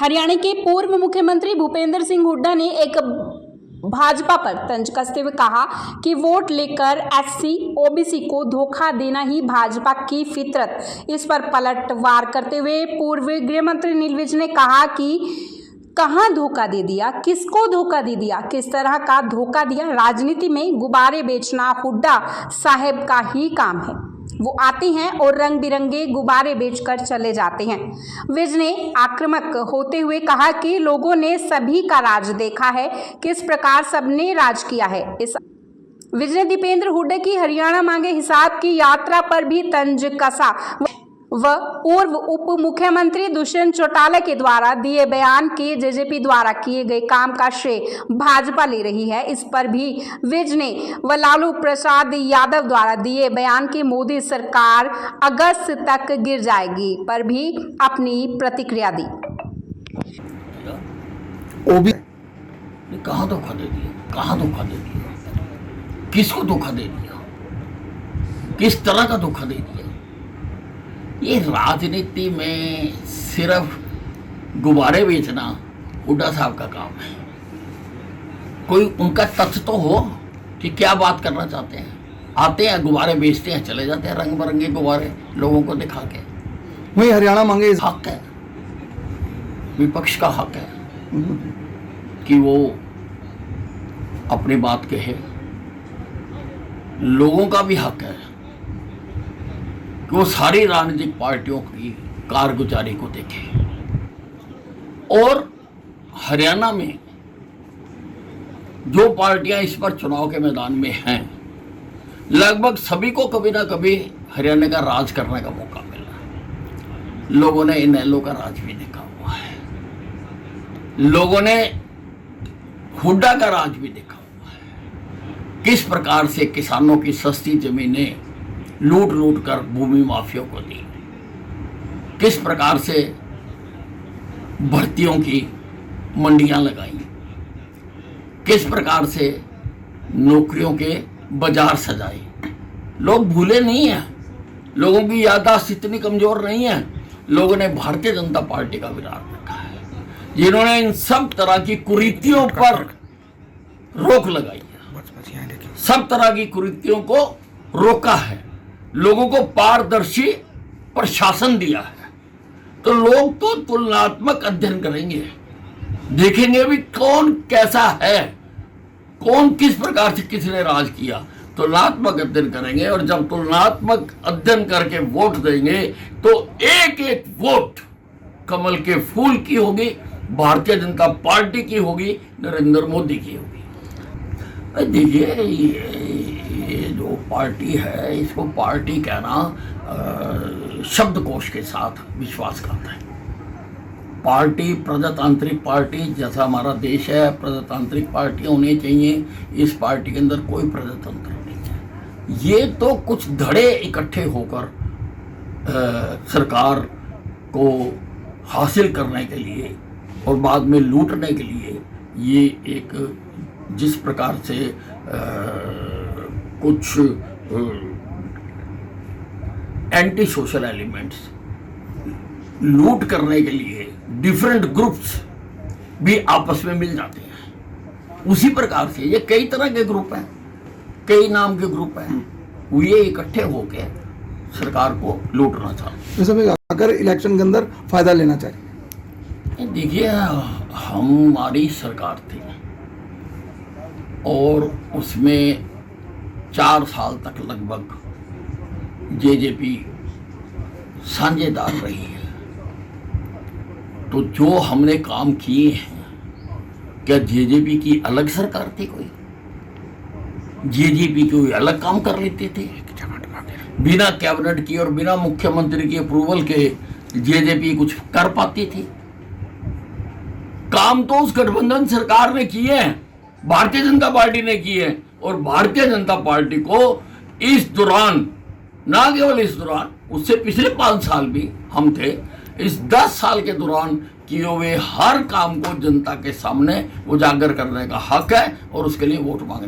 हरियाणा के पूर्व मुख्यमंत्री भूपेंद्र सिंह हुड्डा ने एक भाजपा पर तंज कसते हुए कहा कि वोट लेकर एससी ओबीसी को धोखा देना ही भाजपा की फितरत। इस पर पलटवार करते हुए पूर्व गृह मंत्री नील विज ने कहा कि कहां धोखा दे दिया, किसको धोखा दे दिया, किस तरह का धोखा दिया। राजनीति में गुब्बारे बेचना हुड्डा साहब का ही काम है। वो आते हैं और रंग बिरंगे गुब्बारे बेचकर चले जाते हैं। विज ने आक्रामक होते हुए कहा कि लोगों ने सभी का राज देखा है, किस प्रकार सबने राज किया है। इस विज ने दीपेंद्र हुड्डा की हरियाणा मांगे हिसाब की यात्रा पर भी तंज कसा व पूर्व उप मुख्यमंत्री दुष्यंत चौटाला के द्वारा दिए बयान के जेजेपी द्वारा किए गए काम का श्रेय भाजपा ले रही है। इस पर भी विज ने व लालू प्रसाद यादव द्वारा दिए बयान की मोदी सरकार अगस्त तक गिर जाएगी पर भी अपनी प्रतिक्रिया दी। कहाँ धोखा दे दिया, कहाँ धोखा दे दिया, किसको धोखा दे दिया, किस तरह का धोखा दे दिया। ये राजनीति में सिर्फ गुब्बारे बेचना हुड्डा साहब का काम है। कोई उनका तथ्य तो हो कि क्या बात करना चाहते हैं। आते हैं, गुब्बारे बेचते हैं, चले जाते हैं, रंग बिरंगे गुब्बारे लोगों को दिखा के। वही हरियाणा मांगे हक है, विपक्ष का हक है कि वो अपनी बात कहे। लोगों का भी हक है वो सारी राजनीतिक पार्टियों की कारगुजारी को देखें। और हरियाणा में जो पार्टियां इस पर चुनाव के मैदान में हैं, लगभग सभी को कभी ना कभी हरियाणा का राज करने का मौका मिला। लोगों ने इनेलो का राज भी देखा हुआ है, लोगों ने हुड्डा का राज भी देखा हुआ है। किस प्रकार से किसानों की सस्ती जमीनें लूट लूट कर भूमि माफियों को दी, किस प्रकार से भर्तियों की मंडियां लगाई, किस प्रकार से नौकरियों के बाजार सजाए। लोग भूले नहीं हैं, लोगों की याददाश्त इतनी कमजोर नहीं है। लोगों ने भारतीय जनता पार्टी का विराट रखा है, जिन्होंने इन सब तरह की कुरीतियों पर रोक लगाई है, सब तरह की कुरीतियों को रोका है, लोगों को पारदर्शी प्रशासन दिया है। तो लोग तो तुलनात्मक अध्ययन करेंगे, देखेंगे भी कौन कैसा है, कौन किस प्रकार से किसने राज किया। तुलनात्मक अध्ययन करेंगे और जब तुलनात्मक अध्ययन करके वोट देंगे तो एक एक वोट कमल के फूल की होगी, भारतीय जनता पार्टी की होगी, नरेंद्र मोदी की होगी। देखिए ये जो पार्टी है, इसको पार्टी कहना शब्दकोश के साथ विश्वासघात है। पार्टी प्रजातांत्रिक पार्टी जैसा हमारा देश है, प्रजातांत्रिक पार्टियां होनी चाहिए। इस पार्टी के अंदर कोई प्रजातंत्र नहीं है। ये तो कुछ धड़े इकट्ठे होकर सरकार को हासिल करने के लिए और बाद में लूटने के लिए ये एक जिस प्रकार से कुछ एंटी सोशल एलिमेंट्स लूट करने के लिए डिफरेंट ग्रुप्स भी आपस में मिल जाते हैं, उसी प्रकार से ये कई तरह के ग्रुप हैं, कई नाम के ग्रुप हैं, वो ये इकट्ठे होकर सरकार को लूटना चाहते हैं। अगर इलेक्शन के अंदर फायदा लेना चाहिए। देखिए, हमारी सरकार थी और उसमें 4 साल तक लगभग जेजेपी साझेदार रही है। तो जो हमने काम किए हैं, क्या जेजेपी की अलग सरकार थी? कोई जेजेपी कोई अलग काम कर लेते थे? बिना कैबिनेट की और बिना मुख्यमंत्री की अप्रूवल के जेजेपी कुछ कर पाती थी? काम तो उस गठबंधन सरकार ने किए हैं, भारतीय जनता पार्टी ने की है। और भारतीय जनता पार्टी को इस दौरान, ना केवल इस दौरान, उससे पिछले 5 साल भी हम थे, इस 10 साल के दौरान किए हुए हर काम को जनता के सामने उजागर करने का हक है और उसके लिए वोट मांगने